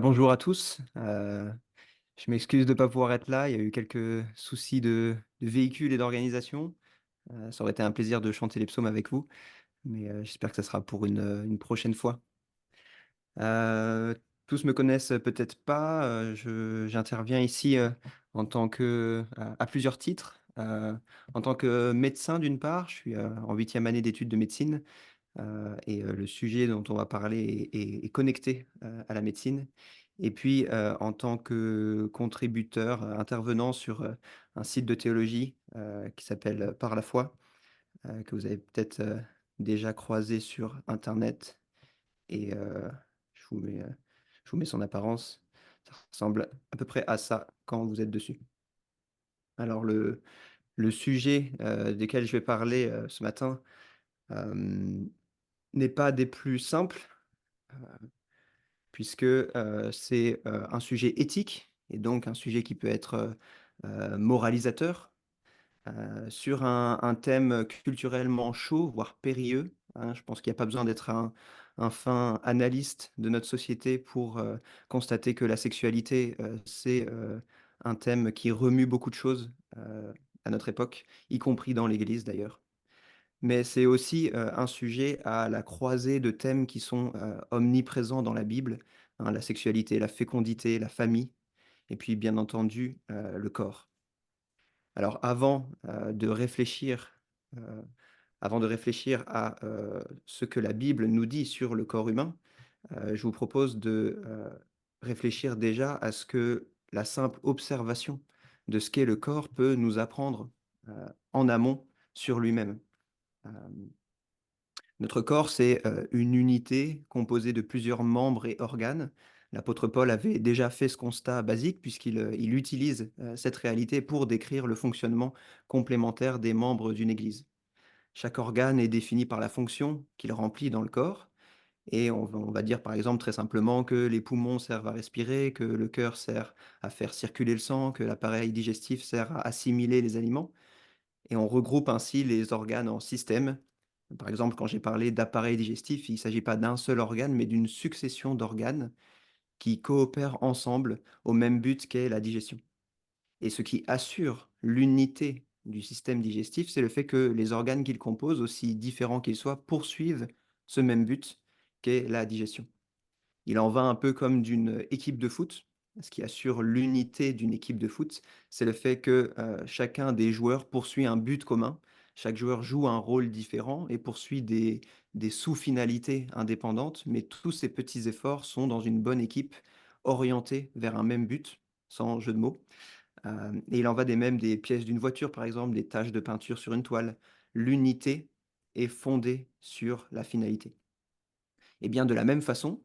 Bonjour à tous. Je m'excuse de ne pas pouvoir être là. Il y a eu quelques soucis de véhicule et d'organisation. Ça aurait été un plaisir de chanter les psaumes avec vous, mais j'espère que ça sera pour une prochaine fois. Heu, Tous me connaissent peut-être pas, je j'interviens ici, en tant que à plusieurs titres. En tant que médecin d'une part, je suis, en 8e année d'études de médecine. Le sujet dont on va parler est connecté, à la médecine. Et puis, en tant que contributeur, intervenant sur, un site de théologie, qui s'appelle, Par la foi, que vous avez peut-être, déjà croisé sur internet et je vous mets, heu, je vous mets son apparence. Ça ressemble à peu près à ça quand vous êtes dessus. Alors le sujet, desquels je vais parler, ce matin, hem, n'est pas des plus simples. Puisque, c'est, un sujet éthique et donc un sujet qui peut être, moralisateur, sur un thème culturellement chaud, voire périlleux, hein. Je pense qu'il y a pas besoin d'être un fin analyste de notre société pour, constater que la sexualité, c'est, un thème qui remue beaucoup de choses, à notre époque, y compris dans l'Église d'ailleurs. Mais c'est aussi, un sujet à la croisée de thèmes qui sont, omniprésents dans la Bible, hein, la sexualité, la fécondité, la famille et puis bien entendu, le corps. Alors heu, avant de réfléchir à, ce que la Bible nous dit sur le corps humain, je vous propose de, réfléchir déjà à ce que la simple observation de ce qu'est le corps peut nous apprendre, heu, en amont sur lui-même. Hem Notre corps, c'est, une unité composée de plusieurs membres et organes. L'apôtre Paul avait déjà fait ce constat basique puisqu'il, il utilise, cette réalité pour décrire le fonctionnement complémentaire des membres d'une église. Chaque organe est défini par la fonction qu'il remplit dans le corps et on va dire, par exemple, très simplement que les poumons servent à respirer, que le cœur sert à faire circuler le sang, que l'appareil digestif sert à assimiler les aliments et on regroupe ainsi les organes en systèmes. Par exemple, quand j'ai parlé d'appareil digestif, il ne s'agit pas d'un seul organe, mais d'une succession d'organes qui coopèrent ensemble au même but qu'est la digestion. Et ce qui assure l'unité du système digestif, c'est le fait que les organes qu'il compose, aussi différents qu'ils soient, poursuivent ce même but qu'est la digestion. Il en va un peu comme d'une équipe de foot. Ce qui assure l'unité d'une équipe de foot, c'est le fait que, chacun des joueurs poursuit un but commun. Chaque joueur joue un rôle différent et poursuit des sous-finalités indépendantes, mais tous ces petits efforts sont dans une bonne équipe orientée vers un même but, sans jeu de mots. Et il en va des mêmes des pièces d'une voiture, par exemple, des taches de peinture sur une toile. L'unité est fondée sur la finalité. Et bien de la même façon,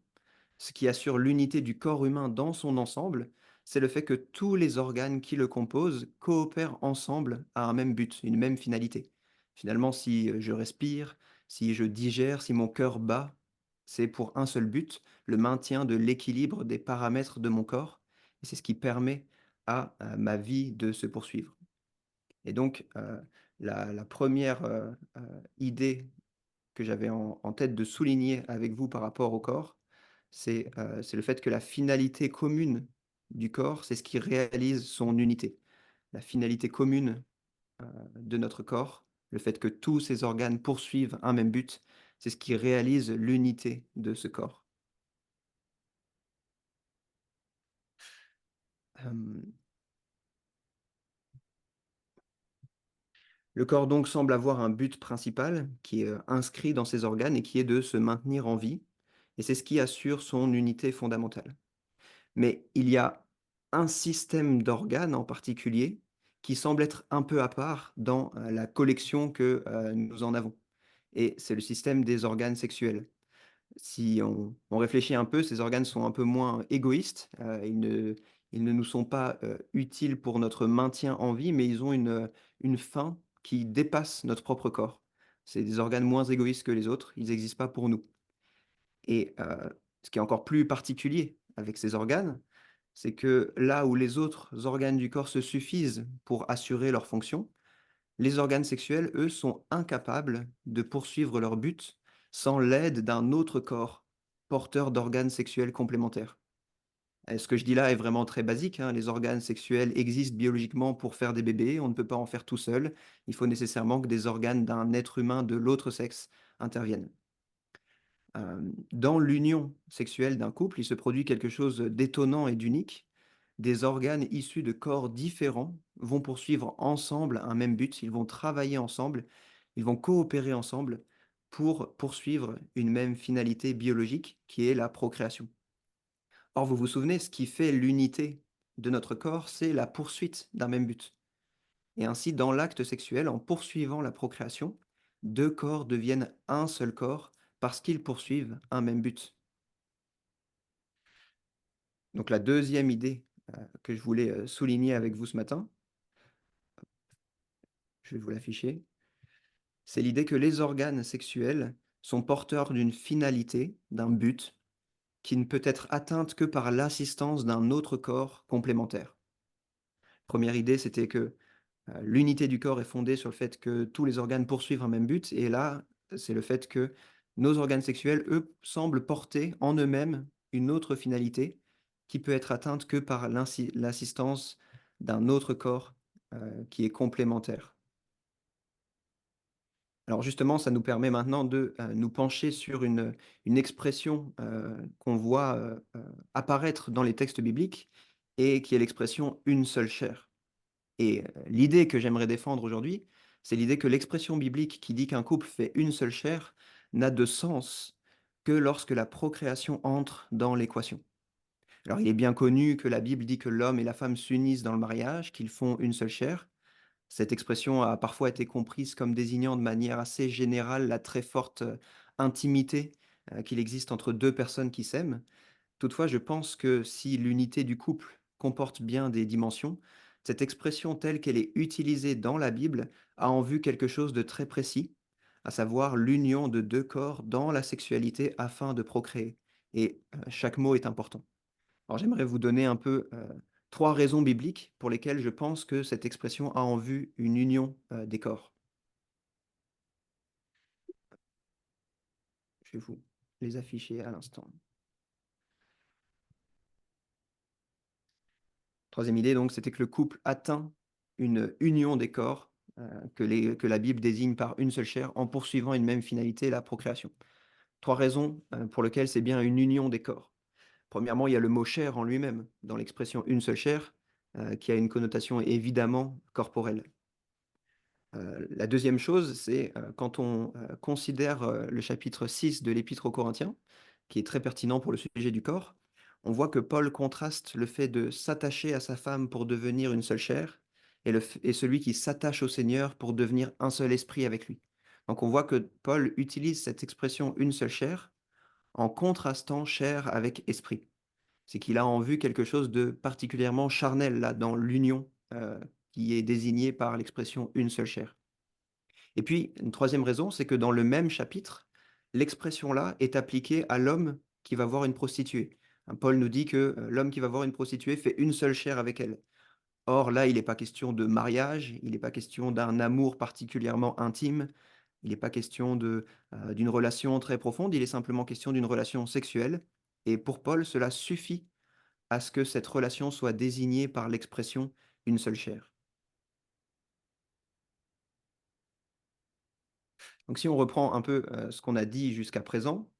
ce qui assure l'unité du corps humain dans son ensemble, c'est le fait que tous les organes qui le composent coopèrent ensemble à un même but, une même finalité. Finalement, si je respire, si je digère, si mon cœur bat, c'est pour un seul but, le maintien de l'équilibre des paramètres de mon corps. Et c'est ce qui permet à ma vie de se poursuivre. Et donc, la première idée que j'avais en tête de souligner avec vous par rapport au corps, c'est le fait que la finalité commune du corps, c'est ce qui réalise son unité. La finalité commune, de notre corps, le fait que tous ces organes poursuivent un même but, c'est ce qui réalise l'unité de ce corps. Hem, le corps donc semble avoir un but principal qui est, inscrit dans ses organes et qui est de se maintenir en vie et c'est ce qui assure son unité fondamentale. Mais il y a un système d'organes en particulier qui semble être un peu à part dans, la collection que, nous en avons et c'est le système des organes sexuels. Si on réfléchit un peu, ces organes sont un peu moins égoïstes, ils ne nous sont pas, utiles pour notre maintien en vie, mais ils ont une fin qui dépasse notre propre corps. C'est des organes moins égoïstes que les autres, ils n'existent pas pour nous et ce qui est encore plus particulier avec ces organes, c'est que là où les autres organes du corps se suffisent pour assurer leur fonction, les organes sexuels, eux, sont incapables de poursuivre leur but sans l'aide d'un autre corps porteur d'organes sexuels complémentaires. Ce que je dis là est vraiment très basique, hein. Les organes sexuels existent biologiquement pour faire des bébés, on ne peut pas en faire tout seul. Il faut nécessairement que des organes d'un être humain de l'autre sexe interviennent. Dans l'union sexuelle d'un couple, il se produit quelque chose d'étonnant et d'unique. Des organes issus de corps différents vont poursuivre ensemble un même but, ils vont travailler ensemble, ils vont coopérer ensemble pour poursuivre une même finalité biologique qui est la procréation. Or, vous vous souvenez, ce qui fait l'unité de notre corps, c'est la poursuite d'un même but. Et ainsi, dans l'acte sexuel, en poursuivant la procréation, 2 corps deviennent un seul corps parce qu'ils poursuivent un même but. Donc la deuxième idée, que je voulais, souligner avec vous ce matin, je vais vous l'afficher, c'est l'idée que les organes sexuels sont porteurs d'une finalité, d'un but, qui ne peut être atteinte que par l'assistance d'un autre corps complémentaire. Première idée, c'était que l'unité du corps est fondée sur le fait que tous les organes poursuivent un même but et là, c'est le fait que nos organes sexuels, eux, semblent porter en eux-mêmes une autre finalité qui peut être atteinte que par l'assistance d'un autre corps, qui est complémentaire. Alors justement, ça nous permet maintenant de, nous pencher sur une expression, qu'on voit, apparaître dans les textes bibliques et qui est l'expression «une seule chair». Et l'idée que j'aimerais défendre aujourd'hui, c'est l'idée que l'expression biblique qui dit qu'un couple fait une seule chair n'a de sens que lorsque la procréation entre dans l'équation. Alors il est bien connu que la Bible dit que l'homme et la femme s'unissent dans le mariage, qu'ils font une seule chair. Cette expression a parfois été comprise comme désignant de manière assez générale la très forte, intimité, qu'il existe entre 2 personnes qui s'aiment. Toutefois, je pense que si l'unité du couple comporte bien des dimensions, cette expression telle qu'elle est utilisée dans la Bible a en vue quelque chose de très précis, à savoir l'union de 2 corps dans la sexualité afin de procréer. Et chaque mot est important. Alors j'aimerais vous donner un peu 3 raisons bibliques pour lesquelles je pense que cette expression a en vue une union des corps. Je vais vous les afficher à l'instant. Troisième idée donc, c'était que le couple atteint une union des corps, que la Bible désigne par une seule chair, en poursuivant une même finalité, la procréation. 3 raisons, pour lesquelles c'est bien une union des corps. Premièrement, il y a le mot chair en lui-même, dans l'expression «une seule chair», qui a une connotation évidemment corporelle. La deuxième chose, c'est, quand on, considère, le chapitre 6 de l'Épître aux Corinthiens, qui est très pertinent pour le sujet du corps, on voit que Paul contraste le fait de s'attacher à sa femme pour devenir une seule chair et celui qui s'attache au Seigneur pour devenir un seul esprit avec lui. Donc on voit que Paul utilise cette expression «une seule chair» en contrastant chair avec esprit. C'est qu'il a en vue quelque chose de particulièrement charnel là, dans l'union, qui est désignée par l'expression «une seule chair». Et puis, une troisième raison, c'est que dans le même chapitre, l'expression-là est appliquée à l'homme qui va voir une prostituée. Hein, Paul nous dit que l'homme qui va voir une prostituée fait une seule chair avec elle. Or, là, il n'est pas question de mariage, il n'est pas question d'un amour particulièrement intime, il n'est pas question d'une relation très profonde, il est simplement question d'une relation sexuelle. Et pour Paul, cela suffit à ce que cette relation soit désignée par l'expression une seule chair. Donc si on reprend un peu ce qu'on a dit jusqu'à présent,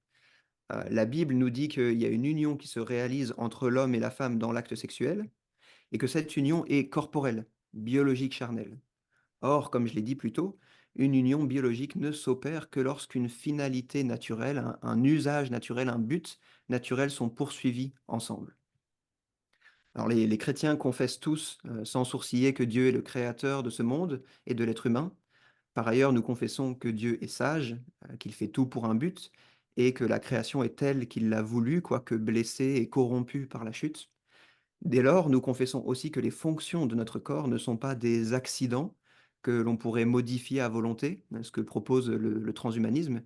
la Bible nous dit qu'il y a une union qui se réalise entre l'homme et la femme dans l'acte sexuel et que cette union est corporelle, biologique, charnelle. Or, comme je l'ai dit plus tôt, une union biologique ne s'opère que lorsqu'une finalité naturelle, un usage naturel, un but naturel sont poursuivis ensemble. Alors les chrétiens confessent tous, sans sourciller, que Dieu est le créateur de ce monde et de l'être humain. Par ailleurs, nous confessons que Dieu est sage, qu'il fait tout pour un but et que la création est telle qu'il l'a voulu, quoique blessée et corrompue par la chute. Dès lors, nous confessons aussi que les fonctions de notre corps ne sont pas des accidents que l'on pourrait modifier à volonté, ce que propose le transhumanisme.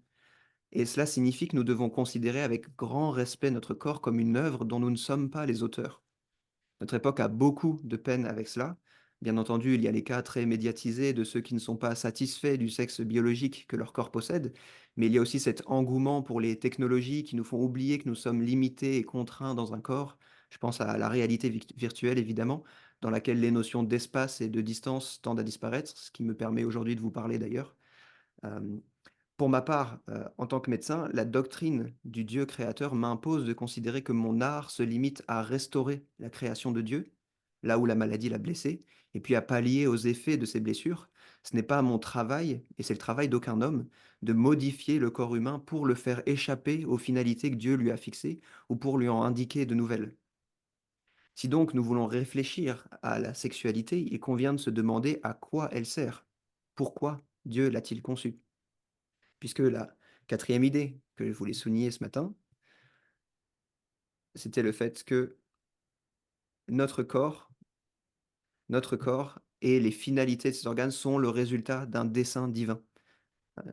Et cela signifie que nous devons considérer avec grand respect notre corps comme une œuvre dont nous ne sommes pas les auteurs. Notre époque a beaucoup de peine avec cela. Bien entendu, il y a les cas très médiatisés de ceux qui ne sont pas satisfaits du sexe biologique que leur corps possède, mais il y a aussi cet engouement pour les technologies qui nous font oublier que nous sommes limités et contraints dans un corps. Je pense à la réalité virtuelle évidemment, dans laquelle les notions d'espace et de distance tendent à disparaître, ce qui me permet aujourd'hui de vous parler d'ailleurs. Hem, pour ma part, en tant que médecin, la doctrine du Dieu créateur m'impose de considérer que mon art se limite à restaurer la création de Dieu, là où la maladie l'a blessé, et puis à pallier aux effets de ces blessures. Ce n'est pas mon travail, et c'est le travail d'aucun homme, de modifier le corps humain pour le faire échapper aux finalités que Dieu lui a fixées ou pour lui en indiquer de nouvelles. Si donc nous voulons réfléchir à la sexualité, il convient de se demander à quoi elle sert. Pourquoi Dieu l'a-t-il conçue? Puisque la quatrième idée que je voulais souligner ce matin, c'était le fait que notre corps notre corps et les finalités de ces organes sont le résultat d'un dessein divin.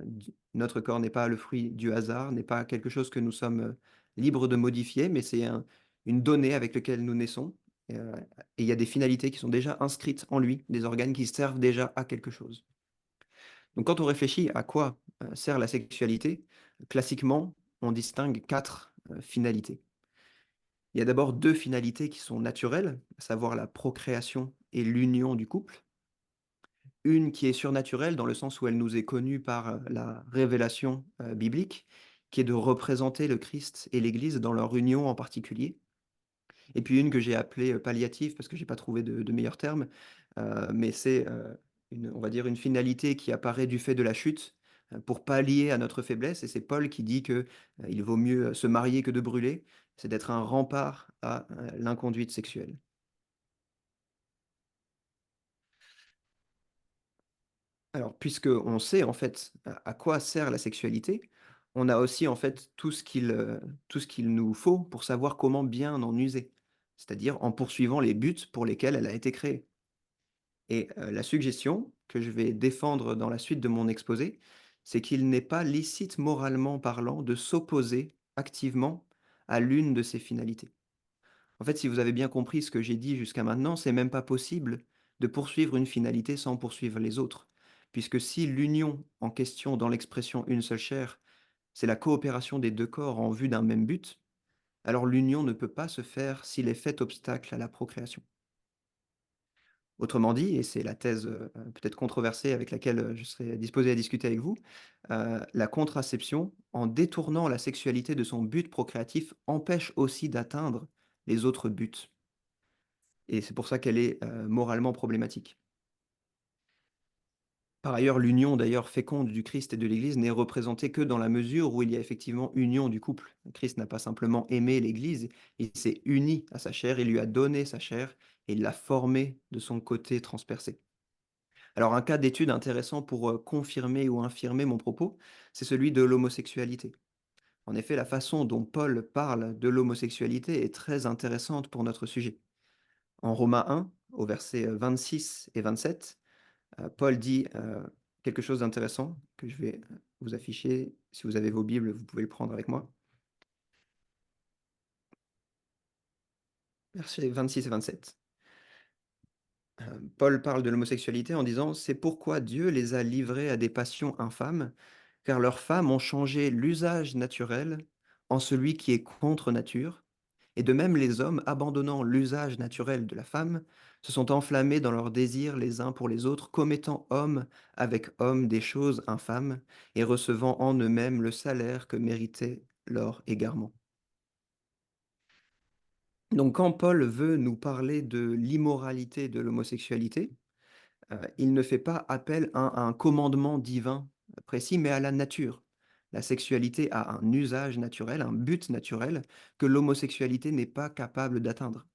D Notre corps n'est pas le fruit du hasard, n'est pas quelque chose que nous sommes, libres de modifier, mais c'est une donnée avec laquelle nous naissons, et il y a des finalités qui sont déjà inscrites en lui, des organes qui servent déjà à quelque chose. Donc quand on réfléchit à quoi, sert la sexualité, classiquement, on distingue 4 finalités. Il y a d'abord 2 finalités qui sont naturelles, à savoir la procréation et l'union du couple. Une qui est surnaturelle dans le sens où elle nous est connue par, la révélation, biblique, qui est de représenter le Christ et l'Église dans leur union en particulier. Et puis une que j'ai appelée, palliative parce que j'ai pas trouvé de meilleur terme, mais c'est, une on va dire une finalité qui apparaît du fait de la chute, pour pallier à notre faiblesse et c'est Paul qui dit que, il vaut mieux, se marier que de brûler. C'est d'être un rempart à, l'inconduite sexuelle. Alors puisqu'on sait en fait à quoi sert la sexualité, on a aussi en fait tout ce qu'il nous faut pour savoir comment bien en user. C'est-à-dire en poursuivant les buts pour lesquels elle a été créée. Et la suggestion que je vais défendre dans la suite de mon exposé, c'est qu'il n'est pas licite moralement parlant de s'opposer activement à l'une de ces finalités. En fait, si vous avez bien compris ce que j'ai dit jusqu'à maintenant, c'est même pas possible de poursuivre une finalité sans poursuivre les autres. Puisque si l'union en question dans l'expression une seule chair, c'est la coopération des 2 corps en vue d'un même but, alors l'union ne peut pas se faire s'il est fait obstacle à la procréation. Autrement dit, et c'est la thèse, peut-être controversée avec laquelle, je serais disposé à discuter avec vous, la contraception, en détournant la sexualité de son but procréatif, empêche aussi d'atteindre les autres buts et c'est pour ça qu'elle est, moralement problématique. Par ailleurs, l'union d'ailleurs féconde du Christ et de l'Église n'est représentée que dans la mesure où il y a effectivement union du couple. Christ n'a pas simplement aimé l'Église, il s'est uni à sa chair, il lui a donné sa chair et il l'a formée de son côté transpercé. Alors un cas d'étude intéressant pour, confirmer ou infirmer mon propos, c'est celui de l'homosexualité. En effet, la façon dont Paul parle de l'homosexualité est très intéressante pour notre sujet. En Romains 1, au verset, 26 et 27, Paul dit, quelque chose d'intéressant que je vais, vous afficher. Si vous avez vos bibles, vous pouvez le prendre avec moi. Versets 26 et 27. Paul parle de l'homosexualité en disant: «C'est pourquoi Dieu les a livrés à des passions infâmes, car leurs femmes ont changé l'usage naturel en celui qui est contre nature, et de même les hommes, abandonnant l'usage naturel de la femme, se sont enflammés dans leurs désirs les uns pour les autres, commettant homme avec homme des choses infâmes, et recevant en eux-mêmes le salaire que méritait leur égarement». Donc quand Paul veut nous parler de l'immoralité de l'homosexualité, il ne fait pas appel à un commandement divin précis, mais à la nature. La sexualité a un usage naturel, un but naturel que l'homosexualité n'est pas capable d'atteindre.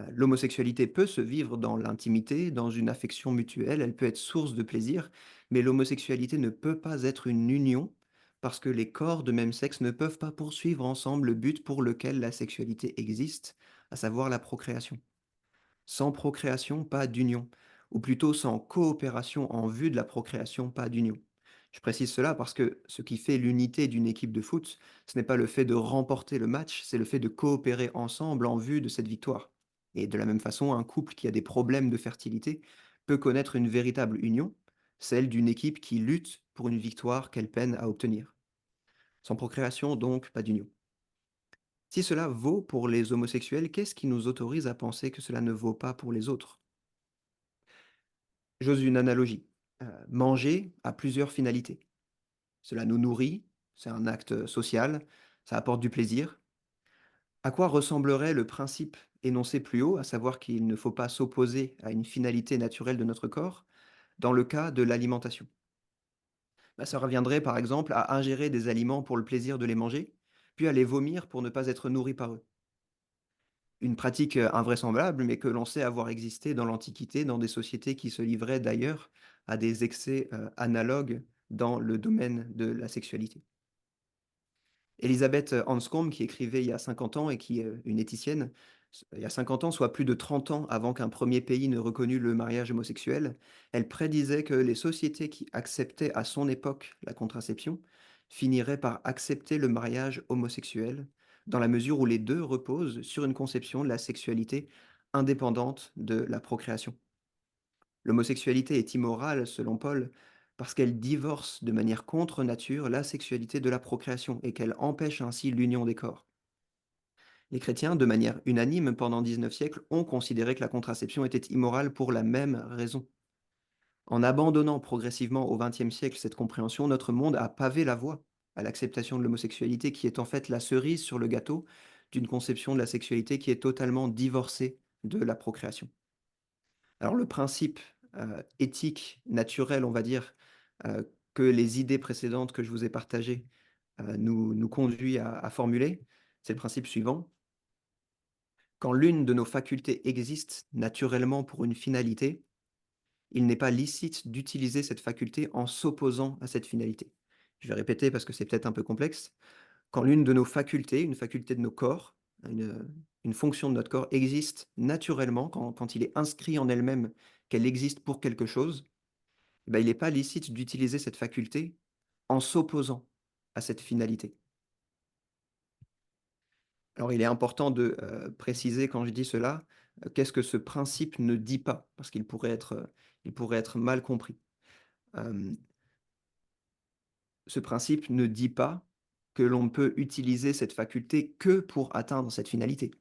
L'homosexualité peut se vivre dans l'intimité, dans une affection mutuelle, elle peut être source de plaisir, mais l'homosexualité ne peut pas être une union parce que les corps de même sexe ne peuvent pas poursuivre ensemble le but pour lequel la sexualité existe, à savoir la procréation. Sans procréation, pas d'union, ou plutôt sans coopération en vue de la procréation, pas d'union. Je précise cela parce que ce qui fait l'unité d'une équipe de foot, ce n'est pas le fait de remporter le match, c'est le fait de coopérer ensemble en vue de cette victoire. Et de la même façon, un couple qui a des problèmes de fertilité peut connaître une véritable union, celle d'une équipe qui lutte pour une victoire qu'elle peine à obtenir. Sans procréation, donc, pas d'union. Si cela vaut pour les homosexuels, qu'est-ce qui nous autorise à penser que cela ne vaut pas pour les autres? J'ose une analogie. Manger a plusieurs finalités. Cela nous nourrit, c'est un acte social, ça apporte du plaisir. À quoi ressemblerait le principe énoncé plus haut, à savoir qu'il ne faut pas s'opposer à une finalité naturelle de notre corps, dans le cas de l'alimentation? Bah, ça reviendrait par exemple à ingérer des aliments pour le plaisir de les manger, puis à les vomir pour ne pas être nourri par eux. Une pratique invraisemblable, mais que l'on sait avoir existé dans l'Antiquité, dans des sociétés qui se livraient d'ailleurs à des excès analogues dans le domaine de la sexualité. Elisabeth Anscombe, qui écrivait il y a 50 ans et qui est une éthicienne, il y a 50 ans, soit plus de 30 ans avant qu'un premier pays ne reconnût le mariage homosexuel, elle prédisait que les sociétés qui acceptaient à son époque la contraception finiraient par accepter le mariage homosexuel, dans la mesure où les deux reposent sur une conception de la sexualité indépendante de la procréation. L'homosexualité est immorale, selon Paul, parce qu'elle divorce de manière contre nature la sexualité de la procréation et qu'elle empêche ainsi l'union des corps. Les chrétiens, de manière unanime pendant 19 siècles, ont considéré que la contraception était immorale pour la même raison. En abandonnant progressivement au XXe siècle cette compréhension, notre monde a pavé la voie à l'acceptation de l'homosexualité, qui est en fait la cerise sur le gâteau d'une conception de la sexualité qui est totalement divorcée de la procréation. Alors le principe, éthique, naturel, on va dire, que les idées précédentes que je vous ai partagées, nous conduit à formuler, c'est le principe suivant: quand l'une de nos facultés existe naturellement pour une finalité, il n'est pas licite d'utiliser cette faculté en s'opposant à cette finalité. Je vais répéter parce que c'est peut-être un peu complexe. Quand l'une de nos facultés, une faculté de nos corps, une fonction de notre corps existe naturellement, quand il est inscrit en elle-même qu'elle existe pour quelque chose, eh ben, il n'est pas licite d'utiliser cette faculté en s'opposant à cette finalité. Alors il est important de, préciser quand je dis cela, qu'est-ce que ce principe ne dit pas? Parce il pourrait être mal compris. Hem, Ce principe ne dit pas que l'on ne peut utiliser cette faculté que pour atteindre cette finalité.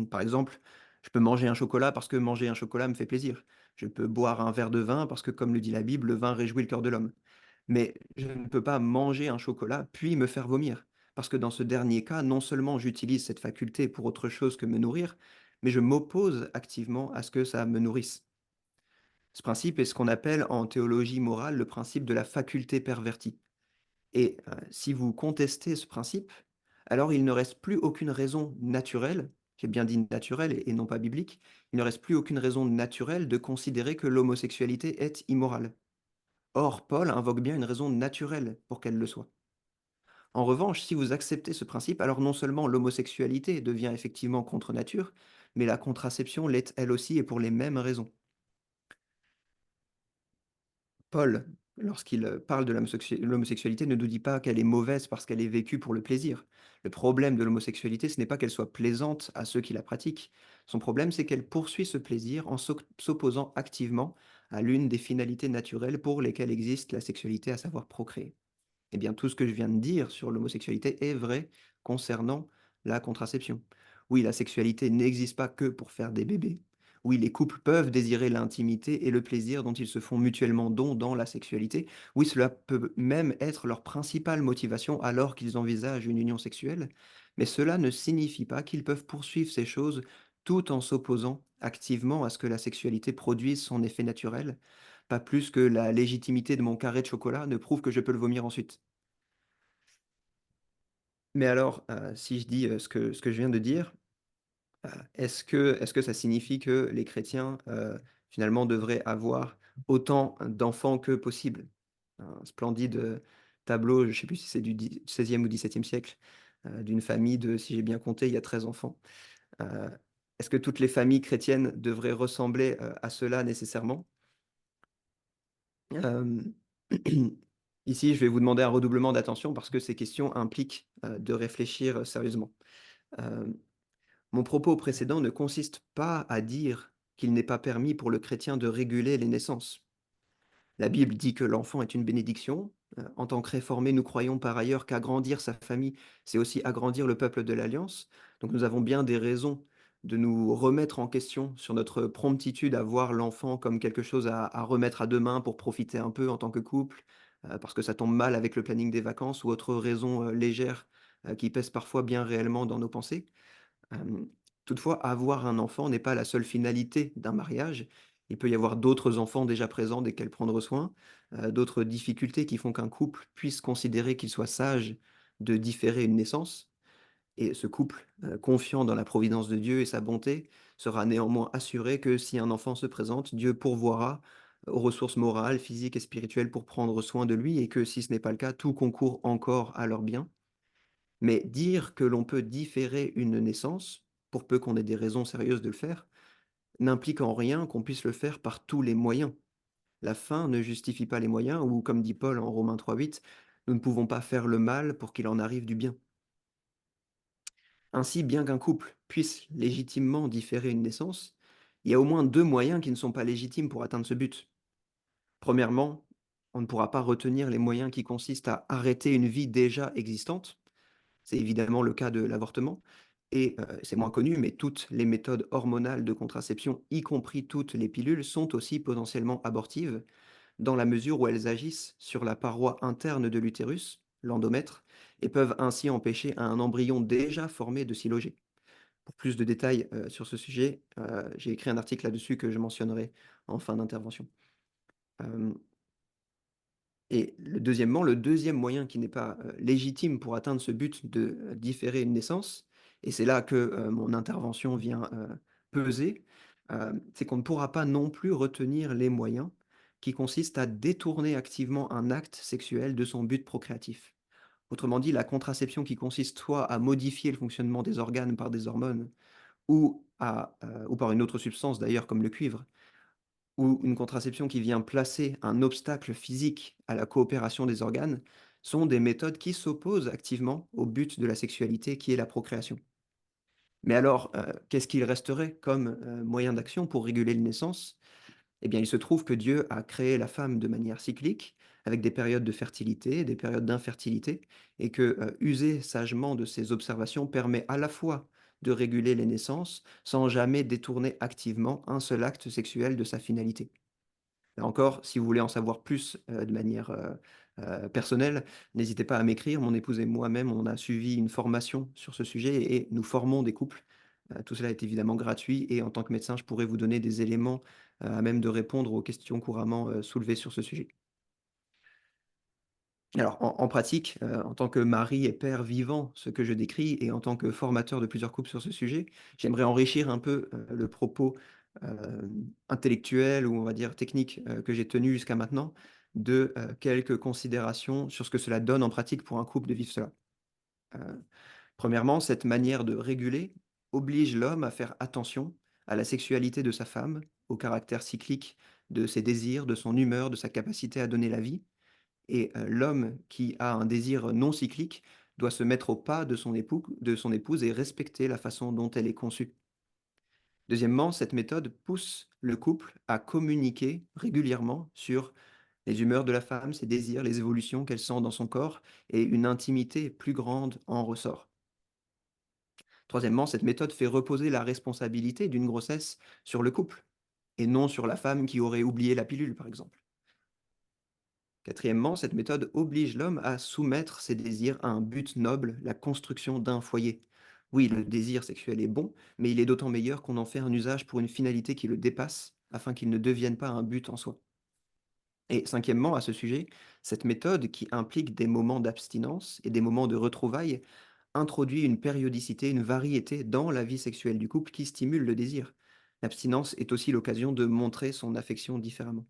Par exemple, je peux manger un chocolat parce que manger un chocolat me fait plaisir. Je peux boire un verre de vin parce que, comme le dit la Bible, le vin réjouit le cœur de l'homme. Mais je ne peux pas manger un chocolat puis me faire vomir. Parce que dans ce dernier cas, non seulement j'utilise cette faculté pour autre chose que me nourrir, mais je m'oppose activement à ce que ça me nourrisse. Ce principe est ce qu'on appelle en théologie morale le principe de la faculté pervertie. Et si vous contestez ce principe, alors il ne reste plus aucune raison naturelle, j'ai bien dit naturelle et non pas biblique, il ne reste plus aucune raison naturelle de considérer que l'homosexualité est immorale. Or, Paul invoque bien une raison naturelle pour qu'elle le soit. En revanche, si vous acceptez ce principe, alors non seulement l'homosexualité devient effectivement contre nature, mais la contraception l'est elle aussi et pour les mêmes raisons. Paul, lorsqu'il parle de l'homosexualité, ne nous dit pas qu'elle est mauvaise parce qu'elle est vécue pour le plaisir. Le problème de l'homosexualité, ce n'est pas qu'elle soit plaisante à ceux qui la pratiquent. Son problème, c'est qu'elle poursuit ce plaisir en s'opposant activement à l'une des finalités naturelles pour lesquelles existe la sexualité, à savoir procréer. Eh bien, tout ce que je viens de dire sur l'homosexualité est vrai concernant la contraception. Oui, la sexualité n'existe pas que pour faire des bébés. Oui, les couples peuvent désirer l'intimité et le plaisir dont ils se font mutuellement don dans la sexualité. Oui, cela peut même être leur principale motivation alors qu'ils envisagent une union sexuelle. Mais cela ne signifie pas qu'ils peuvent poursuivre ces choses tout en s'opposant activement à ce que la sexualité produise son effet naturel, pas plus que la légitimité de mon carré de chocolat ne prouve que je peux le vomir ensuite. Mais alors, si je dis, ce que je viens de dire, est-ce que ça signifie que les chrétiens, finalement devraient avoir autant d'enfants que possible? Un splendide, tableau, je ne sais plus si c'est du 16e ou 17e siècle, d'une famille de, si j'ai bien compté, il y a 13 enfants. Heu, Est-ce que toutes les familles chrétiennes devraient ressembler, à cela nécessairement? Hem, Ici, je vais vous demander un redoublement d'attention parce que ces questions impliquent, de réfléchir, sérieusement. Hem, Mon propos précédent ne consiste pas à dire qu'il n'est pas permis pour le chrétien de réguler les naissances. La Bible dit que l'enfant est une bénédiction, En tant que réformés, nous croyons par ailleurs qu'agrandir sa famille, c'est aussi agrandir le peuple de l'Alliance. Donc nous avons bien des raisons de nous remettre en question sur notre promptitude à voir l'enfant comme quelque chose à remettre à 2 mains pour profiter un peu en tant que couple, parce que ça tombe mal avec le planning des vacances ou autre raison, légère, qui pèse parfois bien réellement dans nos pensées. Hem, Toutefois, avoir un enfant n'est pas la seule finalité d'un mariage. Il peut y avoir d'autres enfants déjà présents desquels prendre soin, d'autres difficultés qui font qu'un couple puisse considérer qu'il soit sage de différer une naissance. Et ce couple, confiant dans la providence de Dieu et sa bonté, sera néanmoins assuré que si un enfant se présente, Dieu pourvoira aux ressources morales, physiques et spirituelles pour prendre soin de lui et que si ce n'est pas le cas, tout concourt encore à leur bien. Mais dire que l'on peut différer une naissance, pour peu qu'on ait des raisons sérieuses de le faire, n'implique en rien qu'on puisse le faire par tous les moyens. La fin ne justifie pas les moyens ou comme dit Paul en Romains 3:8, nous ne pouvons pas faire le mal pour qu'il en arrive du bien. Ainsi, bien qu'un couple puisse légitimement différer une naissance, il y a au moins 2 moyens qui ne sont pas légitimes pour atteindre ce but. Premièrement, on ne pourra pas retenir les moyens qui consistent à arrêter une vie déjà existante. C'est évidemment le cas de l'avortement et c'est moins connu, mais toutes les méthodes hormonales de contraception, y compris toutes les pilules, sont aussi potentiellement abortives, dans la mesure où elles agissent sur la paroi interne de l'utérus, l'endomètre, et peuvent ainsi empêcher un embryon déjà formé de s'y loger. Pour plus de détails, sur ce sujet, j'ai écrit un article là-dessus que je mentionnerai en fin d'intervention. Hem Et le deuxième moyen qui n'est pas, légitime pour atteindre ce but de, différer une naissance et c'est là que, mon intervention vient, peser, c'est qu'on ne pourra pas non plus retenir les moyens qui consistent à détourner activement un acte sexuel de son but procréatif. Autrement dit, la contraception qui consiste soit à modifier le fonctionnement des organes par des hormones ou par une autre substance d'ailleurs comme le cuivre, ou une contraception qui vient placer un obstacle physique à la coopération des organes, sont des méthodes qui s'opposent activement au but de la sexualité qui est la procréation. Mais alors, qu'est-ce qu'il resterait comme, moyen d'action pour réguler les naissances? Eh bien, il se trouve que Dieu a créé la femme de manière cyclique, avec des périodes de fertilité, des périodes d'infertilité, et que, user sagement de ces observations permet à la fois de réguler les naissances, sans jamais détourner activement un seul acte sexuel de sa finalité. Là encore, si vous voulez en savoir plus, de manière, personnelle, n'hésitez pas à m'écrire. Mon épouse et moi-même, on a suivi une formation sur ce sujet et nous formons des couples. Tout cela est évidemment gratuit et en tant que médecin, je pourrais vous donner des éléments, à même de répondre aux questions couramment, soulevées sur ce sujet. Alors en pratique, en tant que mari et père vivant ce que je décris et en tant que formateur de plusieurs couples sur ce sujet, j'aimerais enrichir un peu, le propos, intellectuel ou on va dire technique, que j'ai tenu jusqu'à maintenant de, quelques considérations sur ce que cela donne en pratique pour un couple de vivre cela. Heu, Premièrement, cette manière de réguler oblige l'homme à faire attention à la sexualité de sa femme, au caractère cyclique de ses désirs, de son humeur, de sa capacité à donner la vie et l'homme qui a un désir non cyclique doit se mettre au pas de son épouse et respecter la façon dont elle est conçue. Deuxièmement, cette méthode pousse le couple à communiquer régulièrement sur les humeurs de la femme, ses désirs, les évolutions qu'elle sent dans son corps et une intimité plus grande en ressort. Troisièmement, cette méthode fait reposer la responsabilité d'une grossesse sur le couple et non sur la femme qui aurait oublié la pilule, par exemple. Quatrièmement, cette méthode oblige l'homme à soumettre ses désirs à un but noble, la construction d'un foyer. Oui, le désir sexuel est bon, mais il est d'autant meilleur qu'on en fait un usage pour une finalité qui le dépasse, afin qu'il ne devienne pas un but en soi. Et cinquièmement, à ce sujet, cette méthode qui implique des moments d'abstinence et des moments de retrouvailles introduit une périodicité, une variété dans la vie sexuelle du couple qui stimule le désir. L'abstinence est aussi l'occasion de montrer son affection différemment.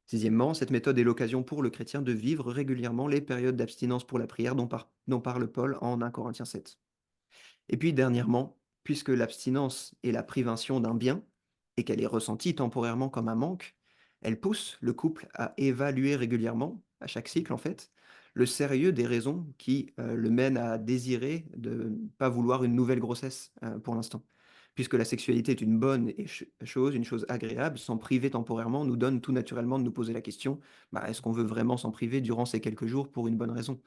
Sixièmement, cette méthode est l'occasion pour le chrétien de vivre régulièrement les périodes d'abstinence pour la prière dont parle Paul en 1 Corinthiens 7. Et puis dernièrement, puisque l'abstinence est la privation d'un bien et qu'elle est ressentie temporairement comme un manque, elle pousse le couple à évaluer régulièrement, à chaque cycle en fait, le sérieux des raisons qui le mènent à désirer de ne pas vouloir une nouvelle grossesse pour l'instant. Puisque la sexualité est une bonne chose, une chose agréable, s'en priver temporairement nous donne tout naturellement de nous poser la question: «Bah, est-ce qu'on veut vraiment s'en priver durant ces quelques jours pour une bonne raison?»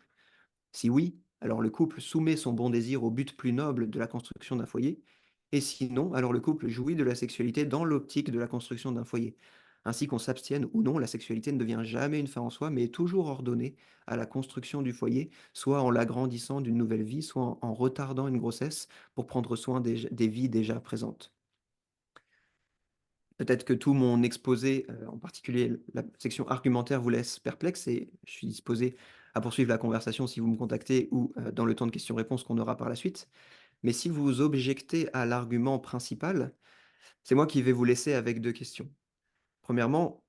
Si oui, alors le couple soumet son bon désir au but plus noble de la construction d'un foyer, et sinon, alors le couple jouit de la sexualité dans l'optique de la construction d'un foyer. Ainsi qu'on s'abstienne ou non, la sexualité ne devient jamais une fin en soi, mais est toujours ordonnée à la construction du foyer, soit en l'agrandissant d'une nouvelle vie, soit en retardant une grossesse pour prendre soin des vies déjà présentes. Peut-être que tout mon exposé, en particulier la section argumentaire vous laisse perplexe, et je suis disposé à poursuivre la conversation si vous me contactez ou, dans le temps de questions-réponses qu'on aura par la suite. Mais si vous objectez à l'argument principal, c'est moi qui vais vous laisser avec 2 questions. Premièrement,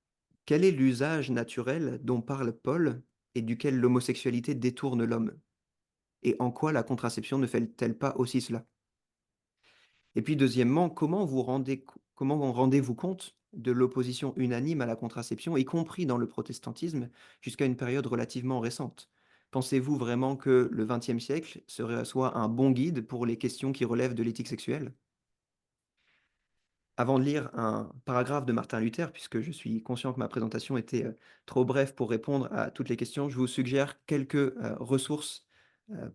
quel est l'usage naturel dont parle Paul et duquel l'homosexualité détourne l'homme? Et en quoi la contraception ne fait-elle pas aussi cela? Et puis deuxièmement, comment rendez-vous compte de l'opposition unanime à la contraception, y compris dans le protestantisme, jusqu'à une période relativement récente? Pensez-vous vraiment que le XXe siècle soit un bon guide pour les questions qui relèvent de l'éthique sexuelle? Avant de lire un paragraphe de Martin Luther, puisque je suis conscient que ma présentation était, trop brève pour répondre à toutes les questions, je vous suggère quelques, ressources,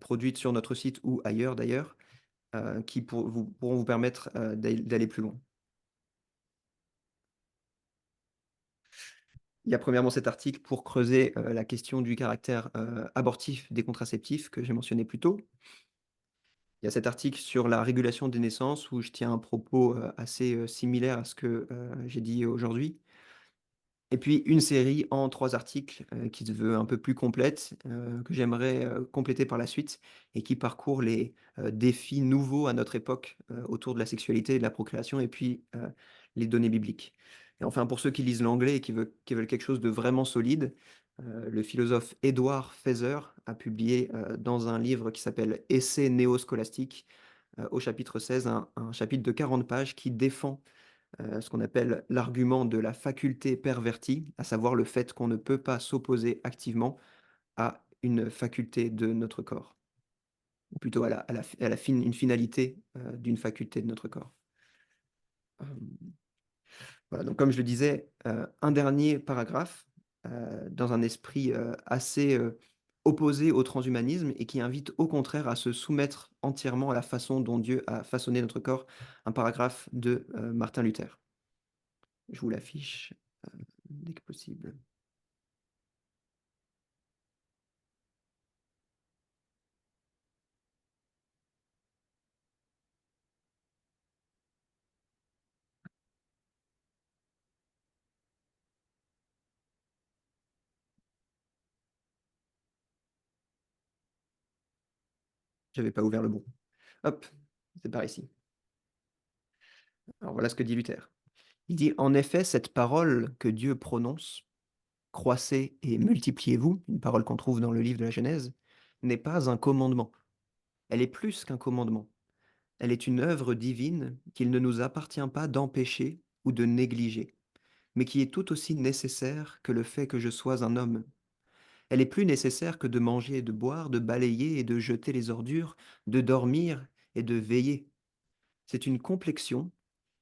produites sur notre site ou ailleurs d'ailleurs, qui pourront vous permettre, d'aller plus loin. Il y a premièrement cet article pour creuser, la question du caractère, abortif des contraceptifs que j'ai mentionné plus tôt. Il y a cet article sur la régulation des naissances où je tiens un propos, assez, similaire à ce que, j'ai dit aujourd'hui. Et puis une série en 3 articles, qui se veut un peu plus complète, que j'aimerais, compléter par la suite, et qui parcourt les, défis nouveaux à notre époque, autour de la sexualité et de la procréation, et puis, les données bibliques. Et enfin, pour ceux qui lisent l'anglais et qui veulent quelque chose de vraiment solide, le philosophe Édouard Feser a publié, dans un livre qui s'appelle «Essais néo-scolastiques», au chapitre 16, un chapitre de 40 pages qui défend ce qu'on appelle l'argument de la faculté pervertie, à savoir le fait qu'on ne peut pas s'opposer activement à une faculté de notre corps, ou plutôt une finalité, d'une faculté de notre corps. Hem, voilà, donc comme je le disais, un dernier paragraphe, dans un esprit, assez, opposé au transhumanisme et qui invite au contraire à se soumettre entièrement à la façon dont Dieu a façonné notre corps, un paragraphe de, Martin Luther. Je vous l'affiche, dès que possible. J'avais pas ouvert le bon. Hop, c'est par ici. Alors voilà ce que dit Luther. Il dit: «En effet, cette parole que Dieu prononce, croissez et multipliez-vous», une parole qu'on trouve dans le livre de la Genèse, n'est pas un commandement. Elle est plus qu'un commandement. Elle est une œuvre divine qu'il ne nous appartient pas d'empêcher ou de négliger, mais qui est tout aussi nécessaire que le fait que je sois un homme. Elle est plus nécessaire que de manger et de boire, de balayer et de jeter les ordures, de dormir et de veiller. C'est une complexion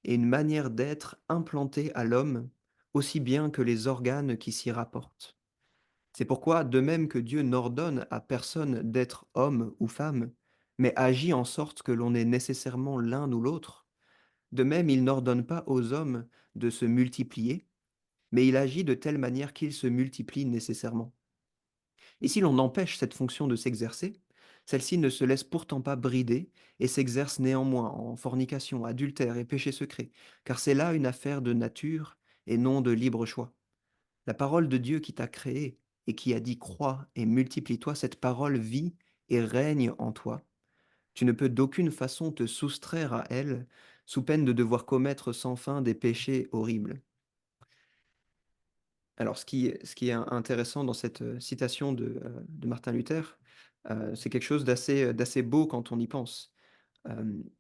et une manière d'être implantée à l'homme, aussi bien que les organes qui s'y rapportent. C'est pourquoi, de même que Dieu n'ordonne à personne d'être homme ou femme, mais agit en sorte que l'on est nécessairement l'un ou l'autre, de même il n'ordonne pas aux hommes de se multiplier, mais il agit de telle manière qu'ils se multiplient nécessairement. Et si l'on empêche cette fonction de s'exercer, celle-ci ne se laisse pourtant pas brider et s'exerce néanmoins en fornication, adultère et péché secret, car c'est là une affaire de nature et non de libre choix. La parole de Dieu qui t'a créé et qui a dit crois et multiplie-toi, cette parole vit et règne en toi. Tu ne peux d'aucune façon te soustraire à elle, sous peine de devoir commettre sans fin des péchés horribles. Alors ce qui est intéressant dans cette, citation de Martin Luther, c'est quelque chose d'assez beau quand on y pense.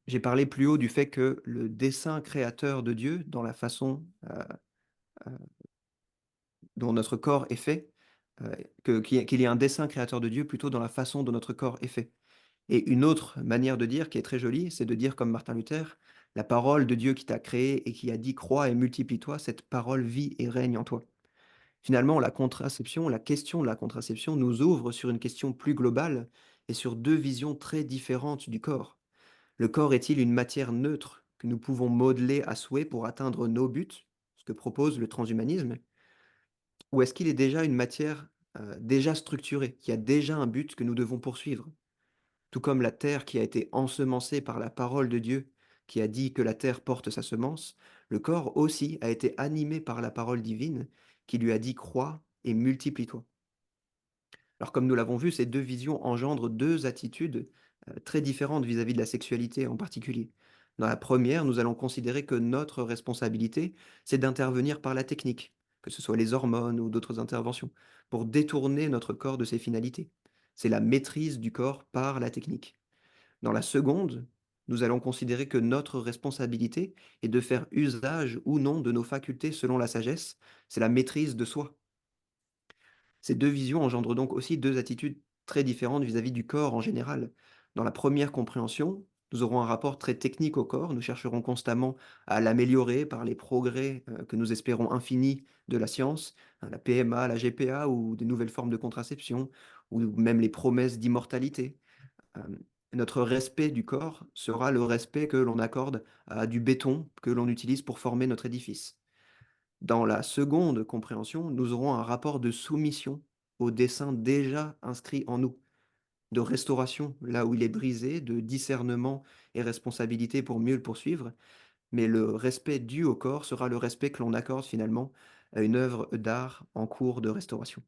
J'ai parlé plus haut du fait que le dessein créateur de Dieu, dans la façon, dont notre corps est fait, qu'il y ait un dessein créateur de Dieu plutôt dans la façon dont notre corps est fait. Et une autre manière de dire qui est très jolie, c'est de dire comme Martin Luther La parole de Dieu qui t'a créé et qui a dit: «Crois et multiplie-toi», cette parole vit et règne en toi. Finalement, la question de la contraception nous ouvre sur une question plus globale et sur 2 visions très différentes du corps. Le corps est-il une matière neutre que nous pouvons modeler à souhait pour atteindre nos buts, ce que propose le transhumanisme? Ou est-ce qu'il est déjà une matière, déjà structurée, qui a déjà un but que nous devons poursuivre? Tout comme la terre qui a été ensemencée par la parole de Dieu, qui a dit que la terre porte sa semence, le corps aussi a été animé par la parole divine qui lui a dit: «Crois et multiplie-toi». Alors comme nous l'avons vu, ces 2 visions engendrent 2 attitudes, très différentes vis-à-vis de la sexualité en particulier. Dans la première, nous allons considérer que notre responsabilité, c'est d'intervenir par la technique, que ce soit les hormones ou d'autres interventions, pour détourner notre corps de ses finalités. C'est la maîtrise du corps par la technique. Dans la seconde, nous allons considérer que notre responsabilité est de faire usage ou non de nos facultés selon la sagesse, c'est la maîtrise de soi. Ces 2 visions engendrent donc aussi 2 attitudes très différentes vis-à-vis du corps en général. Dans la première compréhension, nous aurons un rapport très technique au corps, nous chercherons constamment à l'améliorer par les progrès, que nous espérons infinis de la science, hein, la PMA, la GPA ou des nouvelles formes de contraception ou même les promesses d'immortalité. Hem, Notre respect du corps sera le respect que l'on accorde à du béton que l'on utilise pour former notre édifice. Dans la seconde compréhension, nous aurons un rapport de soumission au dessein déjà inscrit en nous, de restauration là où il est brisé, de discernement et responsabilité pour mieux le poursuivre, mais le respect dû au corps sera le respect que l'on accorde finalement à une œuvre d'art en cours de restauration.